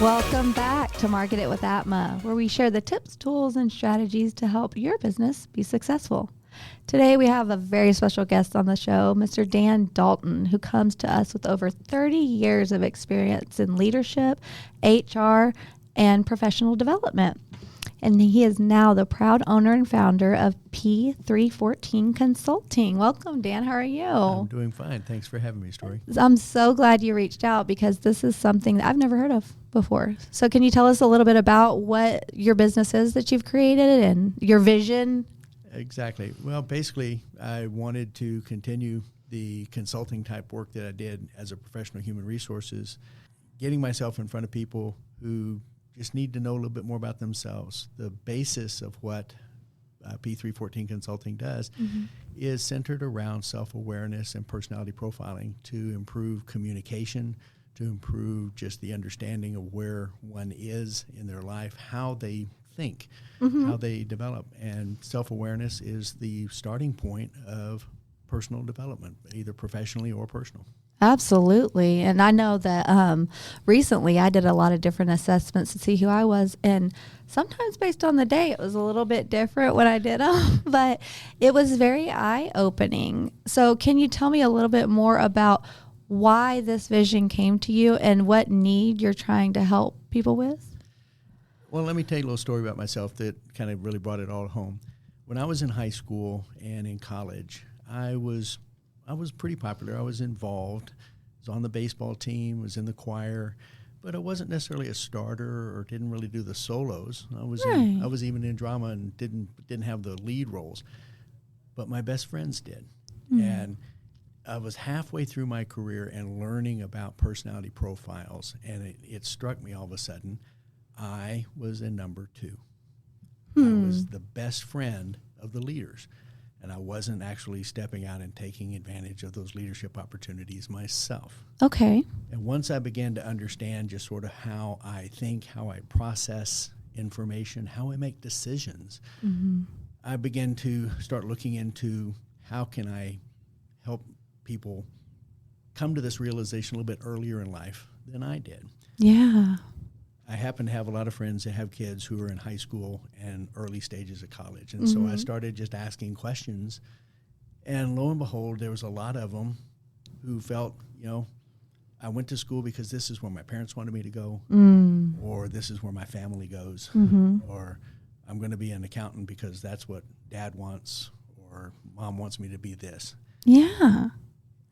Welcome back to Market It with Atma, where we share the tips, tools, and strategies to help your business be successful. Today, we have a very special guest on the show, Mr. Dan Dalton, who comes to us with over 30 years of experience in leadership, HR, and professional development. And he is now the proud owner and founder of P314 Consulting. Welcome, Dan. How are you? I'm doing fine. Thanks for having me, Story. I'm so glad you reached out because this is something that I've never heard of before. So can you tell us a little bit about what your business is that you've created and your vision? Exactly. Well, basically, I wanted to continue the consulting type work that I did as a professional human resources, getting myself in front of people who just need to know a little bit more about themselves. The basis of what P314 Consulting does is centered around self-awareness and personality profiling to improve communication, to improve just the understanding of where one is in their life, how they think, how they develop. And self-awareness is the starting point of personal development, either professionally or personal. Absolutely. And I know that recently I did a lot of different assessments to see who I was. And sometimes based on the day, it was a little bit different when I did them, but it was very eye-opening. So can you tell me a little bit more about why this vision came to you and what need you're trying to help people with? Well, let me tell you a little story about myself that kind of really brought it all home. When I was in high school and in college, I was pretty popular. I was involved. I was on the baseball team, was in the choir, but I wasn't necessarily a starter or didn't really do the solos. I was even in drama and didn't have the lead roles. But my best friends did. And I was halfway through my career and learning about personality profiles, and it struck me all of a sudden, I was in number 2. I was the best friend of the leaders. And I wasn't actually stepping out and taking advantage of those leadership opportunities myself. Okay. And once I began to understand just sort of how I think, how I process information, how I make decisions, I began to start looking into how can I help people come to this realization a little bit earlier in life than I did. Yeah. I happen to have a lot of friends that have kids who are in high school and early stages of college. And so I started just asking questions. And lo and behold, there was a lot of them who felt, I went to school because this is where my parents wanted me to go, or this is where my family goes, or I'm going to be an accountant because that's what dad wants, or mom wants me to be this. Yeah.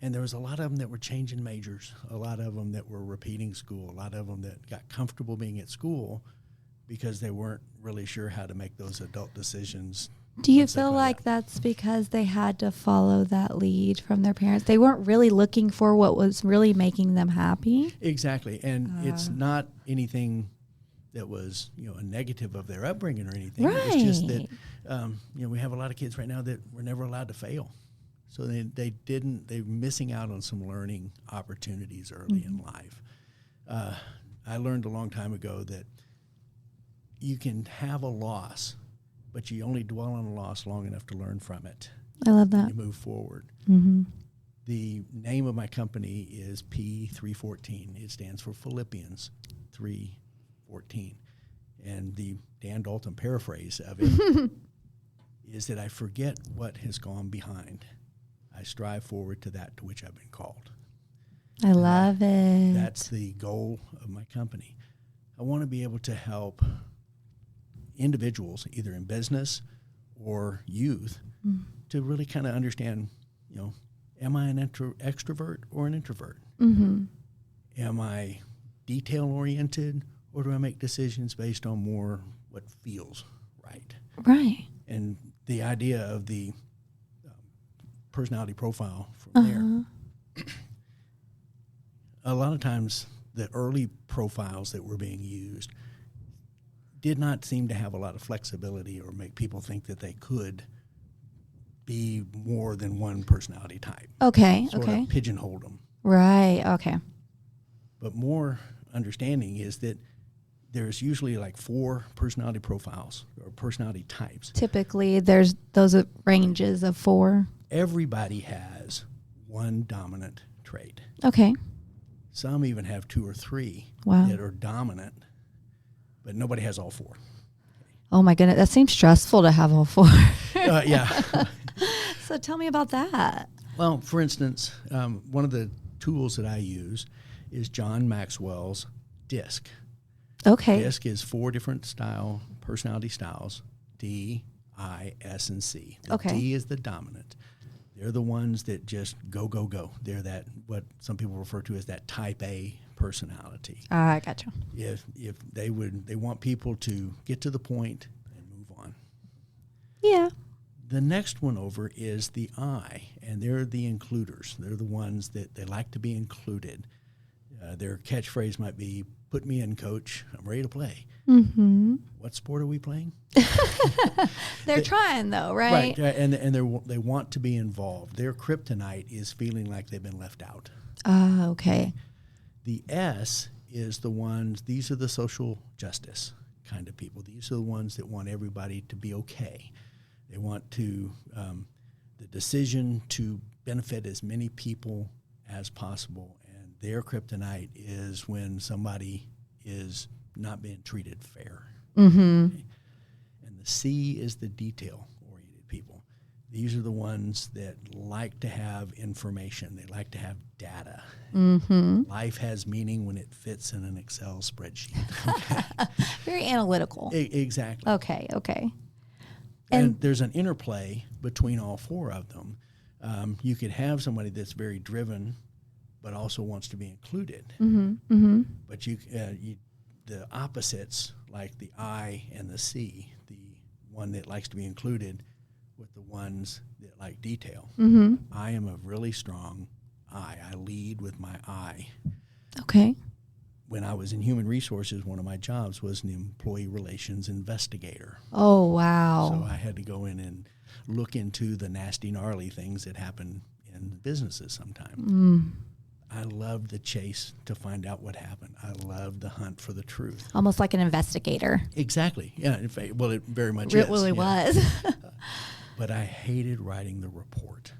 And there was a lot of them that were changing majors, a lot of them that were repeating school, a lot of them that got comfortable being at school because they weren't really sure how to make those adult decisions. Do you feel like that's because they had to follow that lead from their parents? They weren't really looking for what was really making them happy? Exactly. And it's not anything that was, a negative of their upbringing or anything. Right. It's just that, we have a lot of kids right now that were never allowed to fail. So they're missing out on some learning opportunities early in life. I learned a long time ago that you can have a loss, but you only dwell on a loss long enough to learn from it. I love that. And you move forward. The name of my company is P314. It stands for Philippians 3:14. And the Dan Dalton paraphrase of it is that I forget what has gone behind. I strive forward to that to which I've been called. I love it. That's the goal of my company. I want to be able to help individuals, either in business or youth, to really kind of understand, am I an extrovert or an introvert? Am I detail-oriented, or do I make decisions based on more what feels right? Right. And the idea of the personality profile from there. A lot of times the early profiles that were being used did not seem to have a lot of flexibility or make people think that they could be more than one personality type. Okay. Sort of pigeonholed them. Right. Okay. But more understanding is that there's usually like 4 personality profiles or personality types. Typically, there's those ranges of 4. Everybody has one dominant trait. Okay. Some even have 2 or 3 Wow. that are dominant, but nobody has all 4. Oh my goodness, that seems stressful to have all 4. Yeah. So tell me about that. Well, for instance, one of the tools that I use is John Maxwell's DISC. Okay. DISC is 4 different personality styles: D, I, S, and C. The Okay. D is the dominant. They're the ones that just go, go, go. They're that, what some people refer to as that type A personality. I gotcha. If they want people to get to the point and move on. Yeah. The next one over is the I, and they're the includers. They're the ones that they like to be included. Their catchphrase might be, "Put me in, coach. I'm ready to play." Mm-hmm. What sport are we playing? They're trying though, right? Right, and they want to be involved. Their kryptonite is feeling like they've been left out. Okay. The S is the ones, these are the social justice kind of people. These are the ones that want everybody to be okay. They want to, the decision to benefit as many people as possible. And their kryptonite is when somebody is not being treated fair. Mm-hmm. Okay? And the C is the detail-oriented people. These are the ones that like to have information. They like to have data. Mm-hmm. Life has meaning when it fits in an Excel spreadsheet. Very analytical. Exactly. Okay. And there's an interplay between all 4 of them. You could have somebody that's very driven, but also wants to be included. Mm-hmm. Mm-hmm. But the opposites, like the I and the C, the one that likes to be included with the ones that like detail. Mm-hmm. I am a really strong I. I lead with my I. Okay. When I was in human resources, one of my jobs was an employee relations investigator. Oh, wow. So I had to go in and look into the nasty, gnarly things that happen in businesses sometimes. I loved the chase to find out what happened. I loved the hunt for the truth. Almost like an investigator. Exactly. Yeah. In fact, well, it very much It is. really was. But I hated writing the report.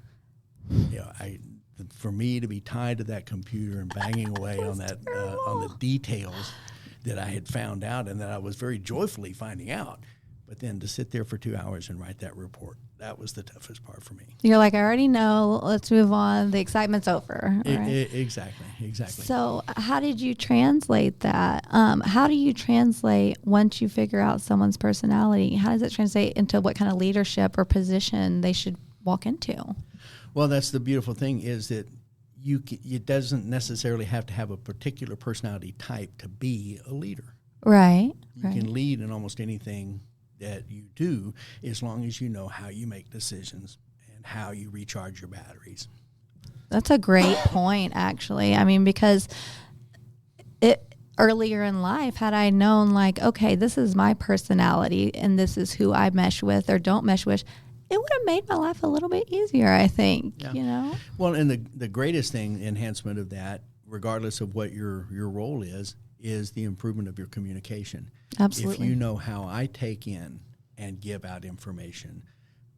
For me to be tied to that computer and banging away on that on the details that I had found out and that I was very joyfully finding out, but then to sit there for 2 hours and write that report, that was the toughest part for me. You're like, I already know. Let's move on. The excitement's over. Right? Exactly. So how did you translate that? How do you translate once you figure out someone's personality? How does it translate into what kind of leadership or position they should walk into? Well, that's the beautiful thing is that it doesn't necessarily have to have a particular personality type to be a leader. Right. You can lead in almost anything that you do as long as you know how you make decisions and how you recharge your batteries. That's a great point, actually. I mean, because earlier in life, had I known like, okay, this is my personality and this is who I mesh with or don't mesh with, it would have made my life a little bit easier, I think, Well, and the greatest enhancement of that, regardless of what your role is the improvement of your communication. Absolutely. If you know how I take in and give out information,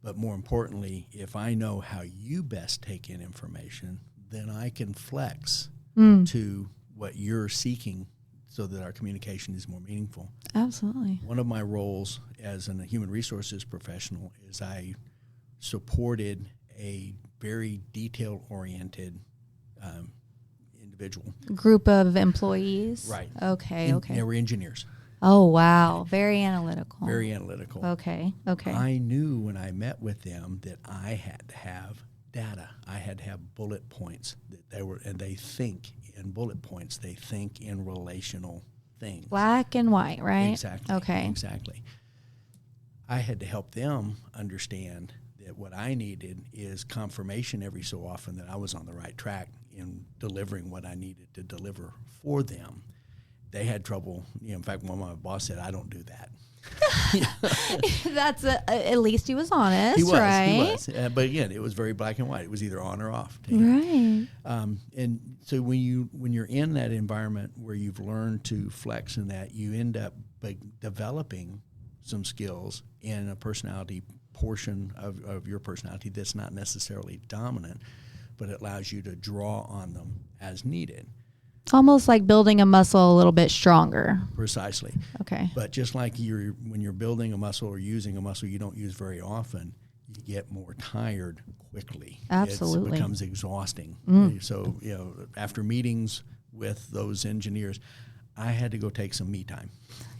but more importantly, if I know how you best take in information, then I can flex to what you're seeking so that our communication is more meaningful. Absolutely. One of my roles as a human resources professional is I supported a very detail-oriented individual. Group of employees? Right. Okay. They were engineers. Oh, wow. Very analytical. Very analytical. Okay. I knew when I met with them that I had to have data. I had to have bullet points and they think in bullet points. They think in relational things. Black and white, right? Exactly. Okay. Exactly. I had to help them understand that what I needed is confirmation every so often that I was on the right track in delivering what I needed to deliver for them. They had trouble. In fact, one of my boss said, "I don't do that." That's at least he was honest, He was, right? He was. But again, it was very black and white. It was either on or off. Right. And so when you're in that environment where you've learned to flex in that, you end up developing some skills in a personality portion of your personality that's not necessarily dominant, but it allows you to draw on them as needed. It's almost like building a muscle a little bit stronger. Precisely. Okay. But just like when you're building a muscle or using a muscle you don't use very often, you get more tired quickly. Absolutely. It becomes exhausting. So, after meetings with those engineers, I had to go take some me time.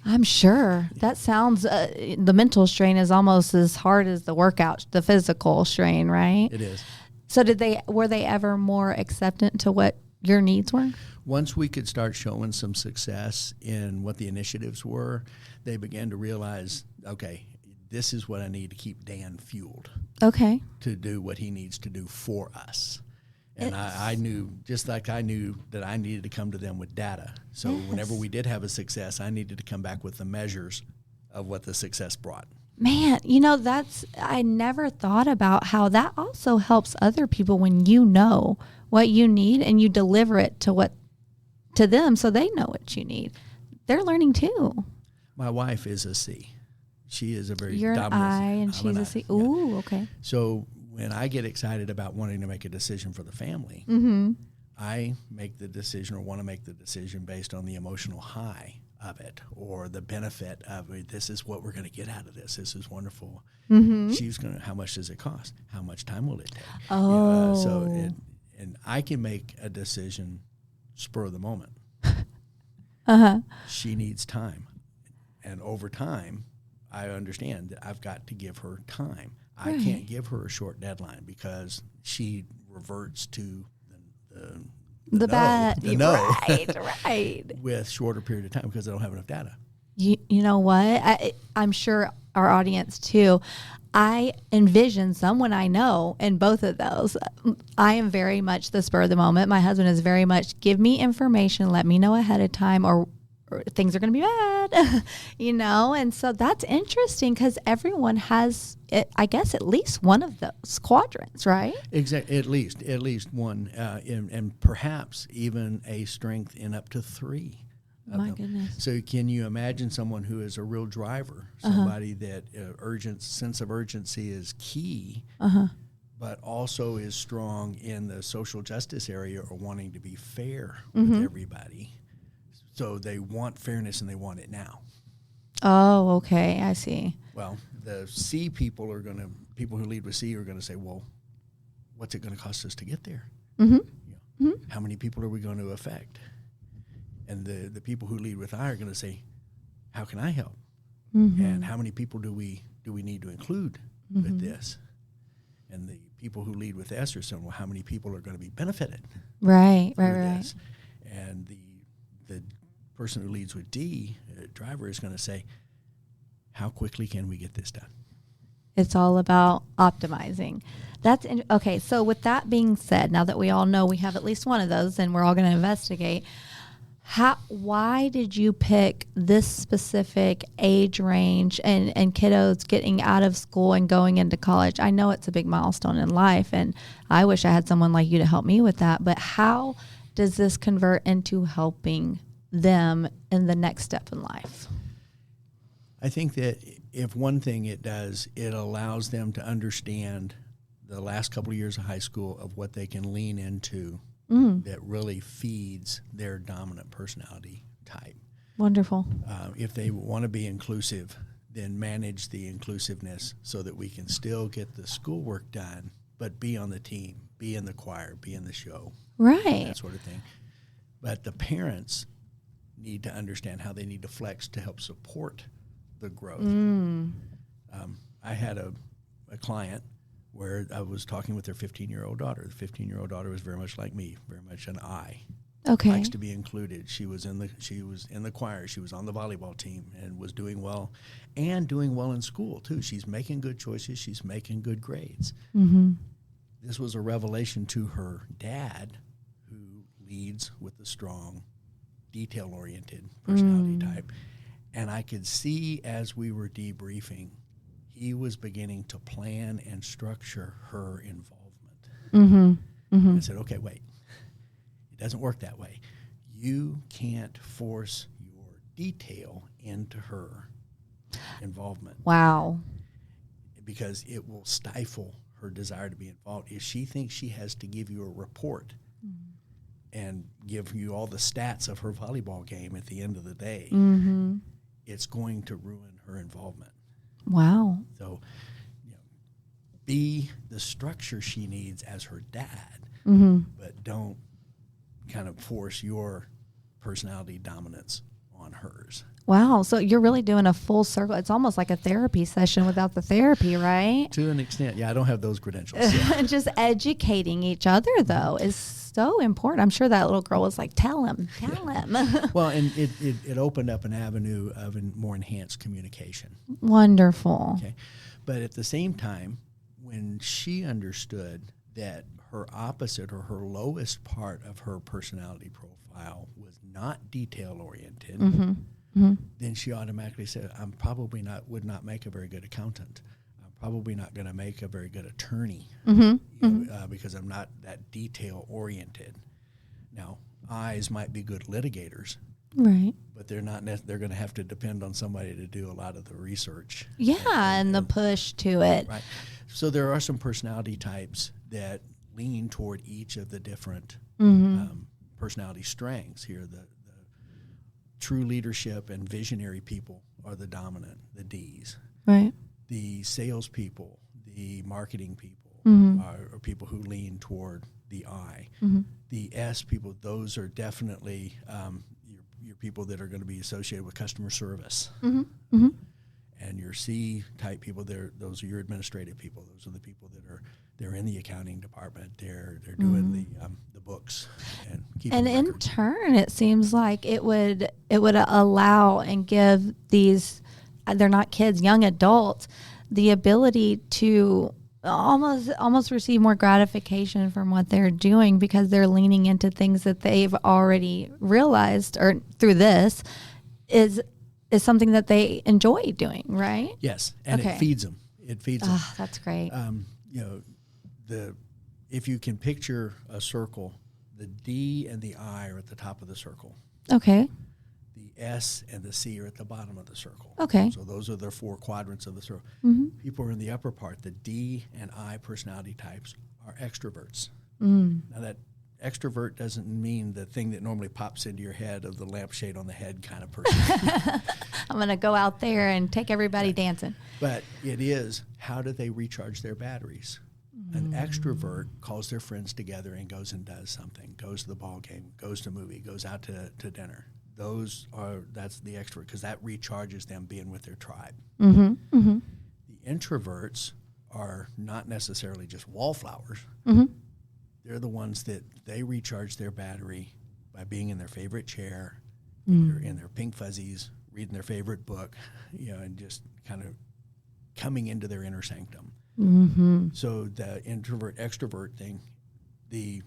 I'm sure. That sounds, the mental strain is almost as hard as the workout, the physical strain, right? It is. So were they ever more acceptant to what your needs were? Once we could start showing some success in what the initiatives were, they began to realize, okay, this is what I need to keep Dan fueled. Okay. To do what he needs to do for us. And I knew, just like I knew that I needed to come to them with data. So whenever we did have a success, I needed to come back with the measures of what the success brought. Man, I never thought about how that also helps other people when you know what you need and you deliver it to them so they know what you need. They're learning too. My wife is a C. She is a very You're dominant. an I and she's a C. Ooh, okay. So when I get excited about wanting to make a decision for the family, I make the decision or want to make the decision based on the emotional high of it or the benefit of it. This is what we're going to get out of this. This is wonderful. She's going to, how much does it cost? How much time will it take? Oh. And I can make a decision spur of the moment. She needs time. And over time, I understand that I've got to give her time. I can't give her a short deadline because she reverts to the bad. Right. With shorter period of time because I don't have enough data. You know what? I'm sure our audience too. I envision someone I know in both of those. I am very much the spur of the moment. My husband is very much give me information, let me know ahead of time, or things are going to be bad, and so that's interesting because everyone has, I guess, at least one of those quadrants, right? Exactly, at least one, and perhaps even a strength in up to three. My goodness. So can you imagine someone who is a real driver, somebody that sense of urgency is key, but also is strong in the social justice area or wanting to be fair with everybody. So they want fairness and they want it now. Oh, okay. I see. Well, the C people people who lead with C are going to say, well, what's it going to cost us to get there? How many people are we going to affect? And the people who lead with I are going to say, how can I help? And how many people do we need to include with this? And the people who lead with S are saying, well, how many people are going to be benefited? Right. This? And the person who leads with D, driver, is going to say, how quickly can we get this done? It's all about optimizing. Okay, so with that being said, now that we all know we have at least one of those and we're all going to investigate, why did you pick this specific age range and kiddos getting out of school and going into college? I know it's a big milestone in life, and I wish I had someone like you to help me with that, but how does this convert into helping them in the next step in life? I think that if one thing it does, it allows them to understand the last couple of years of high school of what they can lean into that really feeds their dominant personality type. Wonderful. If they want to be inclusive, then manage the inclusiveness so that we can still get the schoolwork done, but be on the team, be in the choir, be in the show. Right. That sort of thing. But the parents need to understand how they need to flex to help support the growth. I had a client where I was talking with their 15-year-old daughter. The 15-year-old daughter was very much like me, very much an I. Okay. Likes to be included. She was in the choir. She was on the volleyball team and was doing well, and doing well in school too. She's making good choices. She's making good grades. This was a revelation to her dad, who leads with a strong, detail-oriented personality type. And I could see as we were debriefing, he was beginning to plan and structure her involvement. I said, okay, wait. It doesn't work that way. You can't force your detail into her involvement. Wow. Because it will stifle her desire to be involved. If she thinks she has to give you a report and give you all the stats of her volleyball game at the end of the day, it's going to ruin her involvement. Wow. So, be the structure she needs as her dad, but don't kind of force your personality dominance on hers. Wow. So you're really doing a full circle. It's almost like a therapy session without the therapy, right? To an extent. Yeah, I don't have those credentials. So. Just educating each other, though, is so important. I'm sure that little girl was like, tell him. Well, and it opened up an avenue of more enhanced communication. Wonderful. Okay. But at the same time, when she understood that her opposite or her lowest part of her personality profile was not detail-oriented, then she automatically said, would not make a very good accountant. I'm probably not going to make a very good attorney because I'm not that detail-oriented. Now, I's might be good litigators, right? But they're not. They're going to have to depend on somebody to do a lot of the research. Yeah, and the push to it. Right. So there are some personality types that lean toward each of the different personality strengths here. The true leadership and visionary people are the dominant, the D's. Right. The salespeople, the marketing people are people who lean toward the I. The S people, those are definitely your people that are going to be associated with customer service. And your C type people, those are your administrative people. Those are the people that they're in the accounting department. They're doing the books and keeping And in records. turn, it seems like it would allow and give these, they're not kids, young adults, the ability to almost receive more gratification from what they're doing because they're leaning into things that they've already realized, or through this is something that they enjoy doing, right? Yes, and Okay. it feeds them. Oh, that's great. If you can picture a circle, the D and the I are at the top of the circle. Okay. The S and the C are at the bottom of the circle. Okay. So those are the four quadrants of the circle. People are in the upper part. The D and I personality types are extroverts. Now that extrovert doesn't mean the thing that normally pops into your head of the lampshade on the head kind of person. I'm going to go out there and take everybody dancing. But it is, how do they recharge their batteries? An extrovert calls their friends together and goes and does something, goes to the ball game, goes to a movie, goes out to dinner. That's the extrovert, because that recharges them being with their tribe. The introverts are not necessarily just wallflowers. They're the ones that they recharge their battery by being in their favorite chair, in their pink fuzzies, reading their favorite book, and just kind of coming into their inner sanctum. So the introvert extrovert thing, the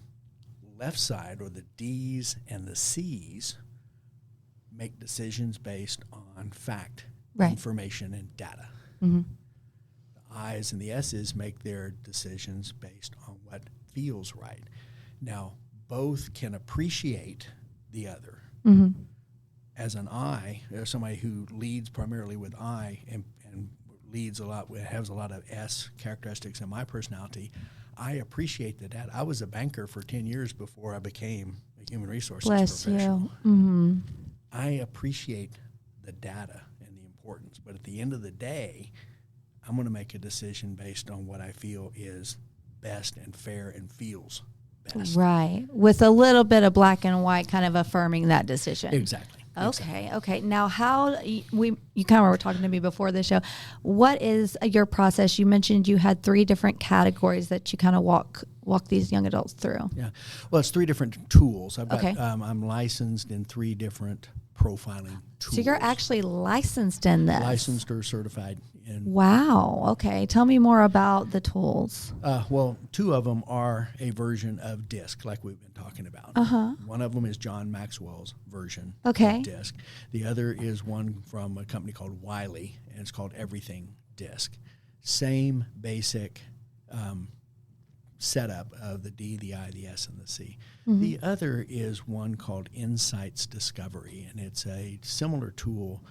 left side, or the D's and the C's, make decisions based on fact, information, and data. The I's and the S's make their decisions based on what feels right. Now, both can appreciate the other. As an I, there's somebody who leads primarily with I and leads a lot, has a lot of S characteristics in my personality. I appreciate the data. I was a banker for 10 years before I became a human resources professional. I appreciate the data and the importance, but at the end of the day, I'm going to make a decision based on what I feel is best and fair and feels best. Right. With a little bit of black and white kind of affirming that decision. Exactly. Okay. Now, you kind of were talking to me before the show. What is your process? You mentioned you had 3 different categories that you kind of walk these young adults through. Yeah. Well, it's 3 different tools. I've got, Okay. I'm licensed in 3 different profiling tools. So you're actually licensed in this. Licensed or certified in. Wow. Okay. Tell me more about the tools. Well, 2 of them are a version of DISC, like we've been talking about. One of them is John Maxwell's version of DISC. The other is one from a company called Wiley, and it's called Everything DISC. Same basic setup of the D, the I, the S, and the C. The other is one called Insights Discovery, and it's a similar tool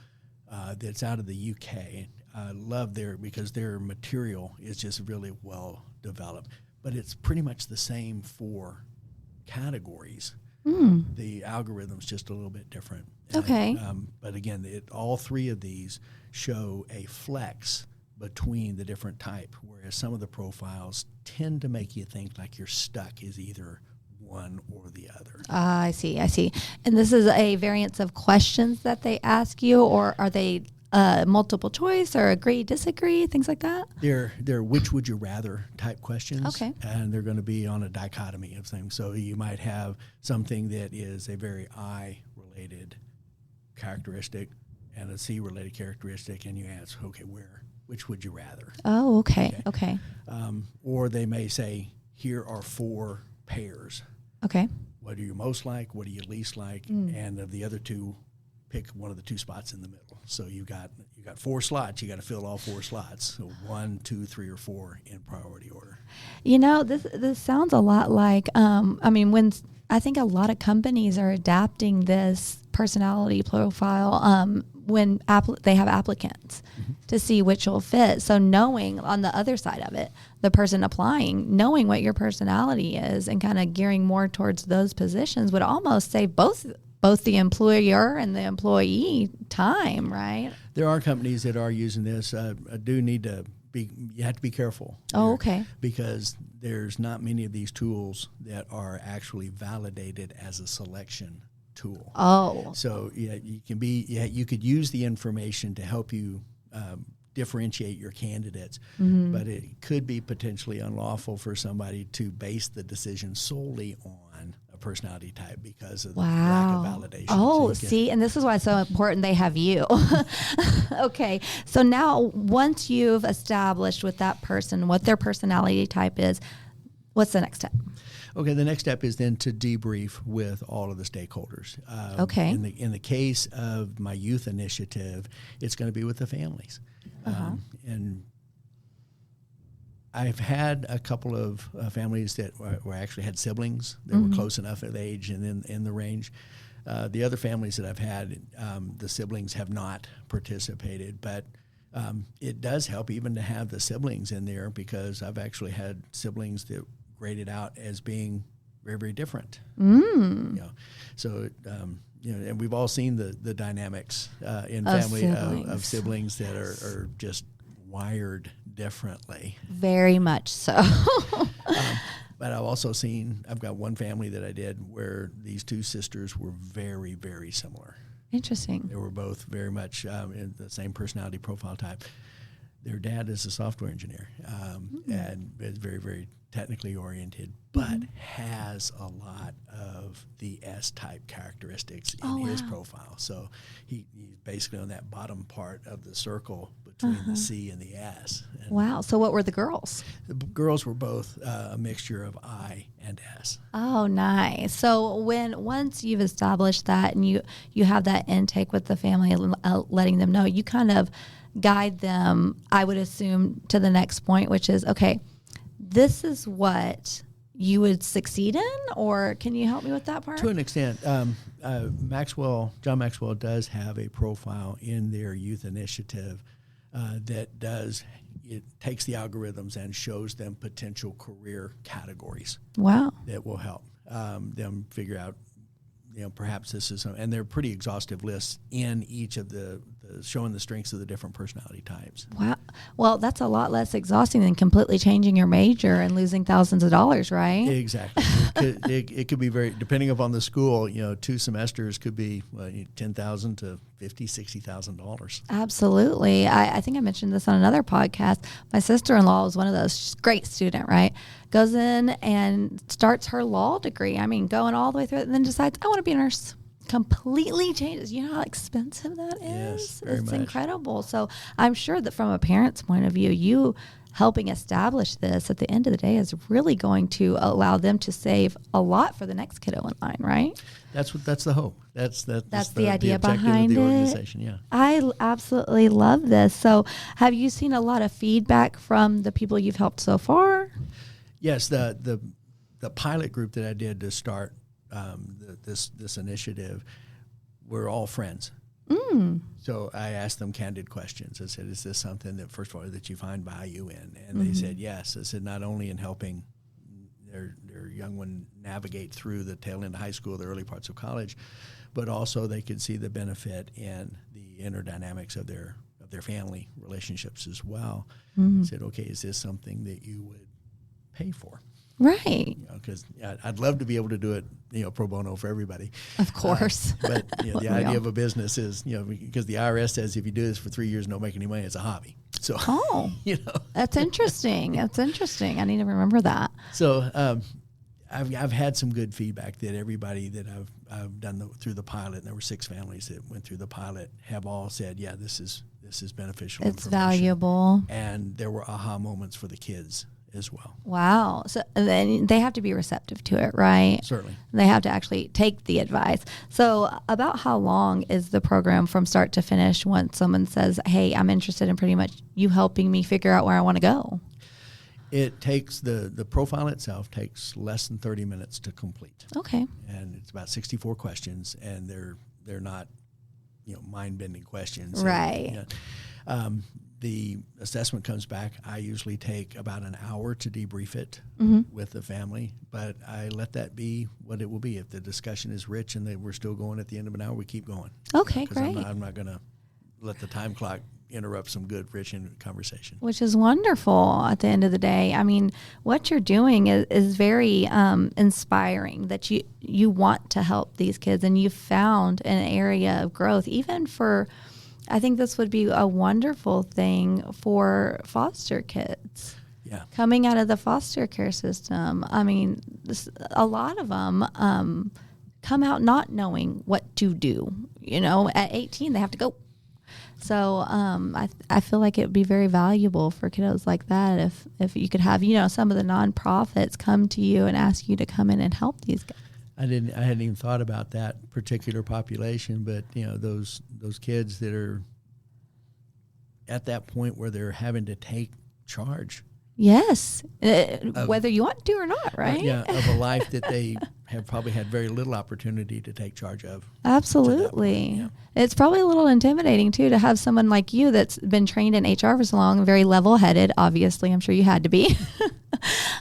that's out of the UK. I love because their material is just really well developed, but it's pretty much the same 4 categories. The algorithm's just a little bit different. Okay. But again, all three of these show a flex between the different type, whereas some of the profiles tend to make you think like you're stuck is either one or the other. I see. And this is a variance of questions that they ask you, or are they multiple choice or agree, disagree, things like that? They're which would you rather type questions. Okay. And they're going to be on a dichotomy of things. So you might have something that is a very I-related characteristic and a C-related characteristic, and you ask, okay, which would you rather? Oh, okay. Or they may say, here are 4 pairs. Okay. What do you most like? What do you least like? And of the other 2, pick one of the 2 spots in the middle. So you got 4 slots. You got to fill all 4 slots. So 1, 2, 3, or 4 in priority order. You know, this sounds a lot like, when I think a lot of companies are adapting this personality profile when they have applicants to see which will fit. So knowing on the other side of it, the person applying, knowing what your personality is and kind of gearing more towards those positions would almost save both the employer and the employee time, right? There are companies that are using this. I do need to you have to be careful. Oh, okay. Because there's not many of these tools that are actually validated as a selection tool. Oh. So you could use the information to help you differentiate your candidates, but it could be potentially unlawful for somebody to base the decision solely on a personality type because of the lack of validation. Oh, see, and this is why it's so important they have you. Okay, so now once you've established with that person what their personality type is, what's the next step? Okay, the next step is then to debrief with all of the stakeholders. Okay. In the case of my youth initiative, it's going to be with the families. And I've had a couple of families that were actually had siblings that were close enough of age and in the range. The other families that I've had, the siblings have not participated, but it does help even to have the siblings in there because I've actually had siblings that graded out as being very, very different. So, and we've all seen the dynamics in family of siblings that are just wired differently. Very much so. But I've got one family that I did where these 2 sisters were very, very similar. Interesting. They were both very much in the same personality profile type. Their dad is a software engineer and is very, very technically oriented, but has a lot of the S-type characteristics in his profile. So he's basically on that bottom part of the circle between the C and the S. And wow. So what were the girls? The girls were both a mixture of I and S. Oh, nice. So once you've established that and you have that intake with the family, letting them know, you kind of guide them, I would assume, to the next point, which is, okay, this is what you would succeed in, or can you help me with that part? To an extent. John Maxwell does have a profile in their youth initiative that takes the algorithms and shows them potential career categories. Wow. That will help them figure out, perhaps this is, and they're pretty exhaustive lists in each of the showing the strengths of the different personality types. Wow. Well, that's a lot less exhausting than completely changing your major and losing thousands of dollars, right? Exactly. It could be very, depending upon the school, 2 semesters could be $10,000 to $50,000, $60,000. Absolutely. I think I mentioned this on another podcast. My sister-in-law was one of those. She's a great student, right? Goes in and starts her law degree. Going all the way through it, and then decides, I want to be a nurse. Completely changes. You know how expensive that is? Yes, very it's much. Incredible. So I'm sure that from a parent's point of view, you helping establish this at the end of the day is really going to allow them to save a lot for the next kiddo in line, right? That's the hope. That's the idea objective behind of the it. organization. Yeah. I absolutely love this. So have you seen a lot of feedback from the people you've helped so far? Yes, the pilot group that I did to start this initiative, we're all friends. So I asked them candid questions. I said, is this something that, first of all, that you find value in? And they said yes. I said, not only in helping their young one navigate through the tail end of high school, the early parts of college, but also they could see the benefit in the inner dynamics of their family relationships as well. Mm-hmm. I said, okay, is this something that you would pay for? Right. Because I'd love to be able to do it, pro bono for everybody. Of course. But the idea of a business is, because the IRS says if you do this for 3 years and don't make any money, it's a hobby. So, That's interesting. That's interesting. I need to remember that. So, I've had some good feedback that everybody that I've done through the pilot, and there were 6 families that went through the pilot, have all said, yeah, this is beneficial. It's valuable. And there were aha moments for the kids as well. Wow. So then they have to be receptive to it, right? Certainly. They have to actually take the advice. So about how long is the program from start to finish once someone says, hey, I'm interested in pretty much you helping me figure out where I want to go? It takes the profile itself takes less than 30 minutes to complete. Okay. And it's about 64 questions, and they're not, mind-bending questions. Right. The assessment comes back. I usually take about an hour to debrief it with the family, but I let that be what it will be. If the discussion is rich and we're still going at the end of an hour, we keep going. Okay, great. I'm not going to let the time clock interrupt some good, rich conversation. Which is wonderful at the end of the day. I mean, what you're doing is very inspiring, that you want to help these kids, and you found an area of growth, even for, I think this would be a wonderful thing for foster kids. Yeah. Coming out of the foster care system. I mean, a lot of them come out not knowing what to do. At 18, they have to go. So I feel like it would be very valuable for kiddos like that if you could have, some of the nonprofits come to you and ask you to come in and help these guys. I hadn't even thought about that particular population, but those kids that are at that point where they're having to take charge. Yes, whether you want to or not, right? Of a life that they have probably had very little opportunity to take charge of. Absolutely. It's probably a little intimidating, too, to have someone like you that's been trained in HR for so long, very level-headed, obviously. I'm sure you had to be.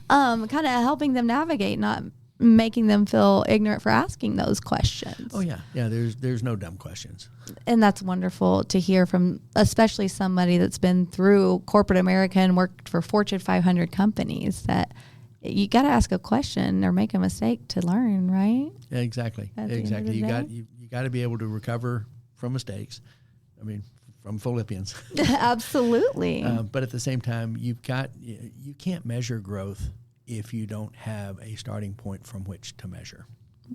Kind of helping them navigate, not making them feel ignorant for asking those questions. Oh, yeah. Yeah, there's no dumb questions. And that's wonderful to hear from, especially somebody that's been through corporate America and worked for Fortune 500 companies, that you got to ask a question or make a mistake to learn, right? Yeah, exactly. Exactly. You got to be able to recover from mistakes. I mean, from Philippians. Absolutely. But at the same time, you can't measure growth if you don't have a starting point from which to measure.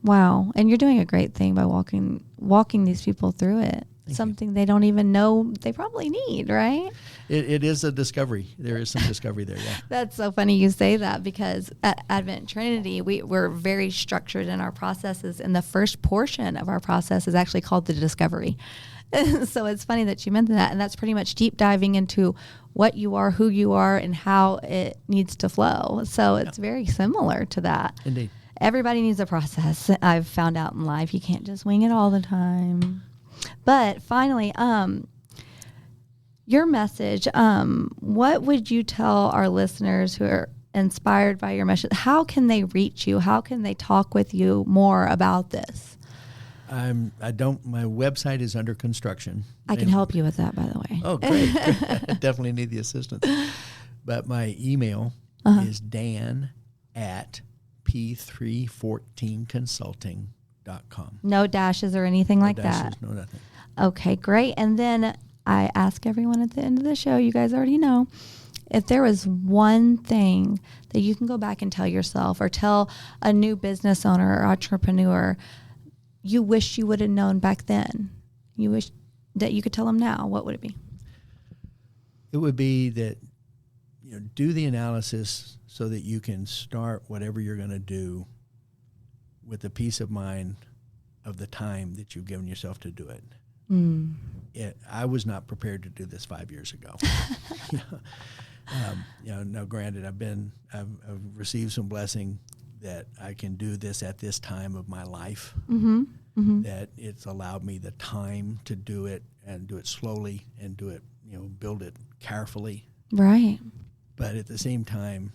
Wow. And you're doing a great thing by walking these people through it. Something they don't even know they probably need, right? It is a discovery. There is some discovery there, yeah. That's so funny you say that, because at Advent Trinity, we're very structured in our processes, and the first portion of our process is actually called the discovery. So it's funny that you mentioned that, and that's pretty much deep diving into what you are, who you are, and how it needs to flow. So it's very similar to that. Indeed. Everybody needs a process. I've found out in life, you can't just wing it all the time. But finally, your message, what would you tell our listeners who are inspired by your message? How can they reach you? How can they talk with you more about this? My website is under construction. I can help you with that, by the way. Oh, great. I definitely need the assistance. But my email is dan@P314Consulting.com. No dashes or anything like that? No, nothing. Okay, great. And then I ask everyone at the end of the show, you guys already know, if there was one thing that you can go back and tell yourself, or tell a new business owner or entrepreneur, you wish you would have known back then, you wish that you could tell them now, what would it be? It would be that, do the analysis so that you can start whatever you're going to do with the peace of mind of the time that you've given yourself to do it. I was not prepared to do this 5 years ago. Now granted, I've received some blessing that I can do this at this time of my life, that it's allowed me the time to do it, and do it slowly, and do it, build it carefully. Right. But at the same time,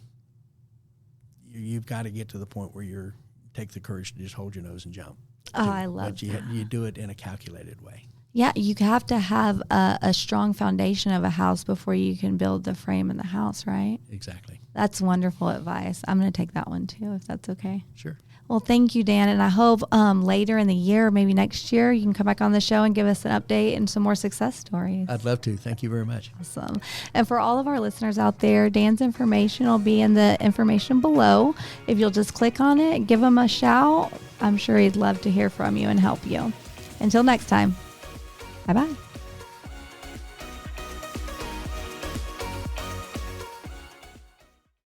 you've got to get to the point where you take the courage to just hold your nose and jump. Oh, I love but you do it in a calculated way. Yeah, you have to have a strong foundation of a house before you can build the frame in the house, right? Exactly. That's wonderful advice. I'm going to take that one too, if that's okay. Sure. Well, thank you, Dan. And I hope later in the year, maybe next year, you can come back on the show and give us an update and some more success stories. I'd love to. Thank you very much. Awesome. And for all of our listeners out there, Dan's information will be in the information below. If you'll just click on it, give him a shout. I'm sure he'd love to hear from you and help you. Until next time. Bye-bye.